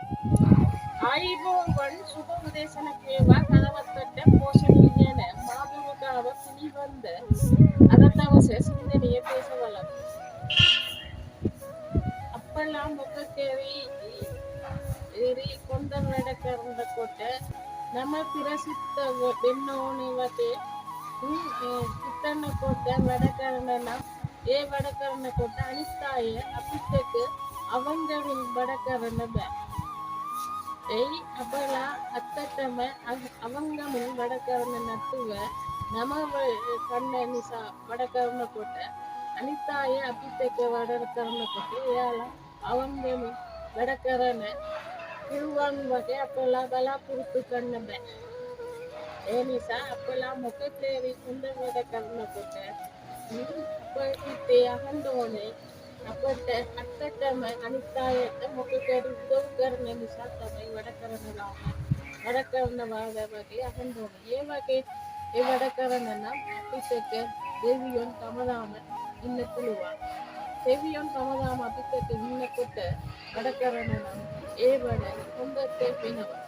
ආයිබෝවන් සුබ උදේසනක් වේවා කලවත්තට පෝෂණීයන මාදුරුකාව පිළිබඳ අද දවසේ සිංහලීය දේශවලක් අපලා මොකකේරි කොන්දන් වැඩ කරනකොට නම පිරසිත වෙන්න ඕනේ වටේ හිතනකොට වැඩ කරන නම් ඒ වැඩ කරනකොට අනිත් අය අපිත් එක්ක අවංගවින් වැඩ කරන්න බෑ. එයි අපලා ඇත්තටම අවංගමින් වැඩ කරන නැතුව නම කන්න නිසා වැඩ කරනකොට අනිත් අය අපිත් එක්ක වැඩ කරනකොට එයාලා අවංගමින් වැඩ කරන කිව්වන් වගේ අපලා බලාපොරොත්තු කරන්න බෑ. ඒ නිසා අපලා මොකක්දේවි හොඳ වැඩ කරනකොට අපිට අහන්න ඕනේ අපට ඇත්තටම අනිත් අයට මොකකද උදව් කරන නිසා තමයි වැඩ කරනවා වගේ අහන්න ඕනේ. ඒ වගේ ඒ වැඩ කරන නම් අපිට එක්ක දෙවියන් තමදාම ඉන්න පුළුවන්. දෙවියන් තමදාම අපිට එක්ක ඉන්නකොට වැඩ කරන නම් ඒ වැඩ හොඳට වෙනවා.